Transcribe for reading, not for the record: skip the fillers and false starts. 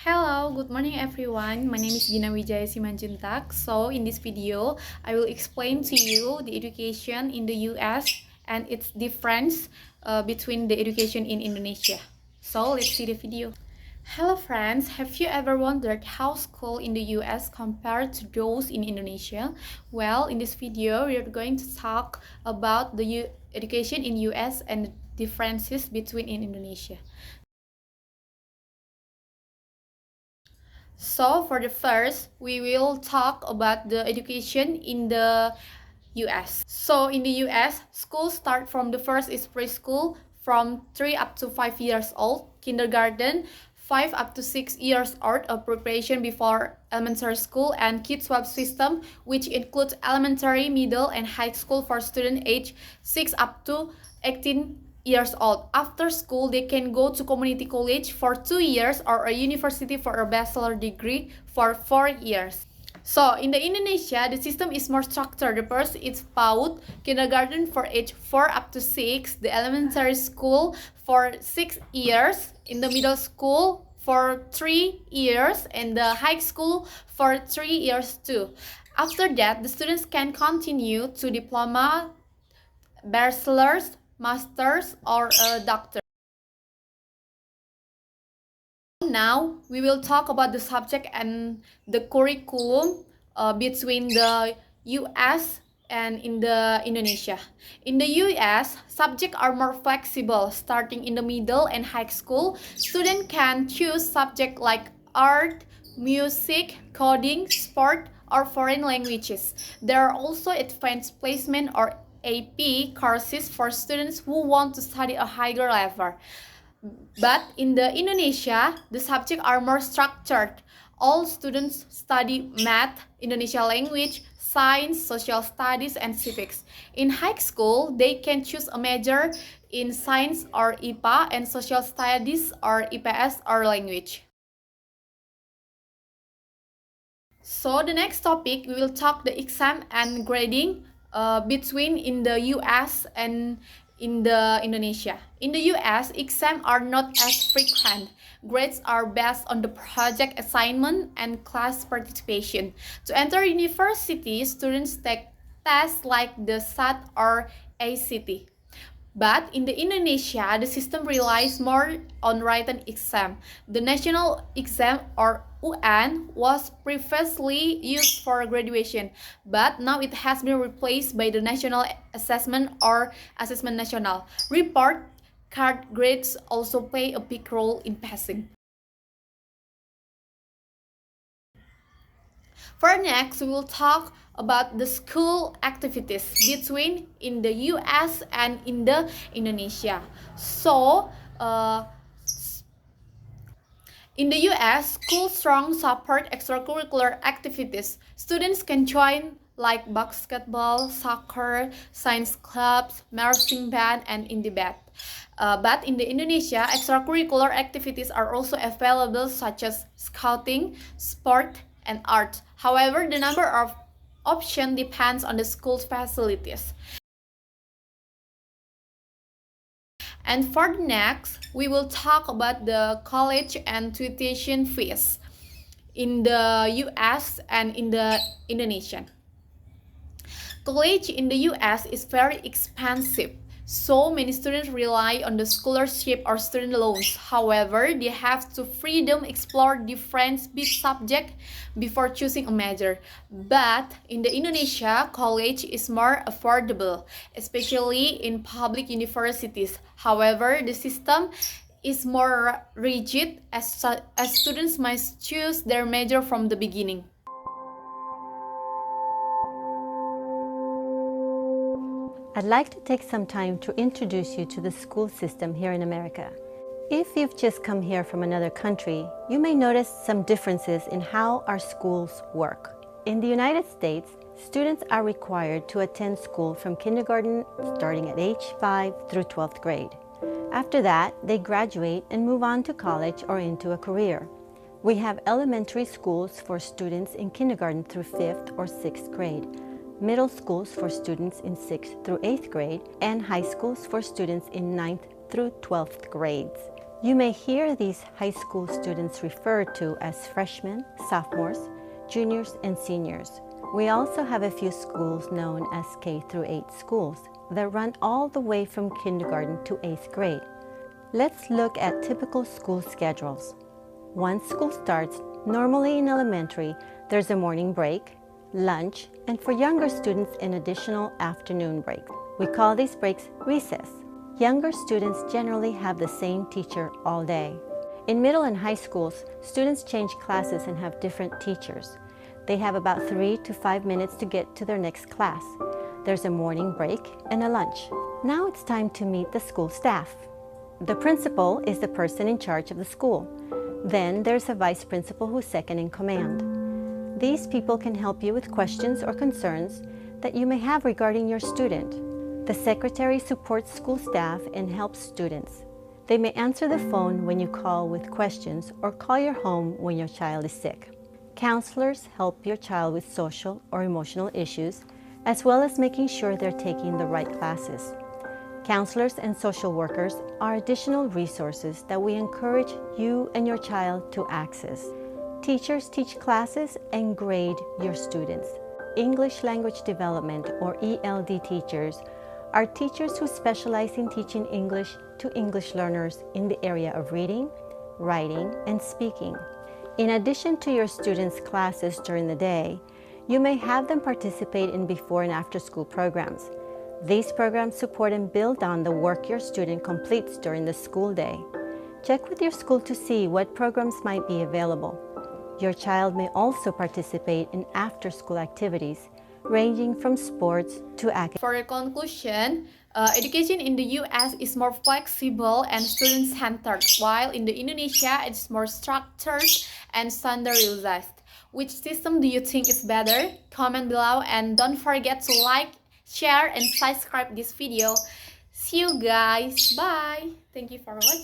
Hello, good morning everyone. My name is Gina Wijaya Simanjuntak. So in this video, I will explain to you the education in the US and its difference between the education in Indonesia. So let's see the video. Hello friends, have you ever wondered how school in the US compared to those in Indonesia? Well, in this video, we are going to talk about the education in US and the differences between in Indonesia. So for the first, we will talk about the education in the US. So in the US, schools start from the first is preschool from 3 up to 5 years old, kindergarten 5 up to 6 years old, a preparation before elementary school, and Kids Web system, which includes elementary, middle, and high school for students age 6 up to 18 years old. After school, they can go to community college for 2 years or a university for a bachelor degree for 4 years. So in the Indonesia, the system is more structured. The first is PAUD, kindergarten for age 4 up to 6, the elementary school for 6 years, in the middle school for 3 years, and the high school for 3 years too. After that, the students can continue to diploma, bachelor's, master's, or a doctor. Now we will talk about the subject and the curriculum between the US and in the Indonesia. In the US, subjects are more flexible. Starting in the middle and high school, students can choose subjects like art, music, coding, sport, or foreign languages. There are also advanced placement or AP courses for students who want to study a higher level. But in the Indonesia, the subjects are more structured. All students study math, Indonesia language, science, social studies, and civics. In high school, they can choose a major in science or IPA and social studies or IPS or language. So the next topic, we will talk the exam and grading between in the US and in the Indonesia. In the US, exams are not as frequent. Grades are based on the project assignment and class participation. To enter university, students take tests like the SAT or ACT. But in the Indonesia, the system relies more on written exam. The national exam or UN was previously used for graduation, but now it has been replaced by the national assessment or assessment national. Report card grades also play a big role in passing. For next, we will talk about the school activities between in the US and in the Indonesia. So, in the US, schools strong support extracurricular activities. Students can join like basketball, soccer, science clubs, marching band, and in debate. But in the Indonesia, extracurricular activities are also available such as scouting, sport, and art. However, the number of options depends on the school's facilities. And for the next, we will talk about the college and tuition fees in the US and in the Indonesia. College in the US is very expensive. So many students rely on the scholarship or student loans. However, they have to freedom explore different big subjects before choosing a major. But in the Indonesia, college is more affordable, especially in public universities. However, the system is more rigid as students must choose their major from the beginning. I'd like to take some time to introduce you to the school system here in America. If you've just come here from another country, you may notice some differences in how our schools work. In the United States, students are required to attend school from kindergarten starting at age 5 through 12th grade. After that, they graduate and move on to college or into a career. We have elementary schools for students in kindergarten through 5th or 6th grade, middle schools for students in 6th through 8th grade, and high schools for students in 9th through 12th grades. You may hear these high school students referred to as freshmen, sophomores, juniors, and seniors. We also have a few schools known as K through 8 schools that run all the way from kindergarten to 8th grade. Let's look at typical school schedules. Once school starts, normally in elementary, there's a morning break, lunch, and for younger students, an additional afternoon break. We call these breaks recess. Younger students generally have the same teacher all day. In middle and high schools, students change classes and have different teachers. They have about 3 to 5 minutes to get to their next class. There's a morning break and a lunch. Now it's time to meet the school staff. The principal is the person in charge of the school. Then there's a vice principal who's second in command. These people can help you with questions or concerns that you may have regarding your student. The secretary supports school staff and helps students. They may answer the phone when you call with questions or call your home when your child is sick. Counselors help your child with social or emotional issues, as well as making sure they're taking the right classes. Counselors and social workers are additional resources that we encourage you and your child to access. Teachers teach classes and grade your students. English Language Development, or ELD teachers, are teachers who specialize in teaching English to English learners in the area of reading, writing, and speaking. In addition to your students' classes during the day, you may have them participate in before and after school programs. These programs support and build on the work your student completes during the school day. Check with your school to see what programs might be available. Your child may also participate in after-school activities, ranging from sports to academic. For a conclusion, education in the US is more flexible and student-centered, while in the Indonesia it's more structured and standardized. Which system do you think is better? Comment below and don't forget to like, share, and subscribe this video. See you guys. Bye. Thank you for watching.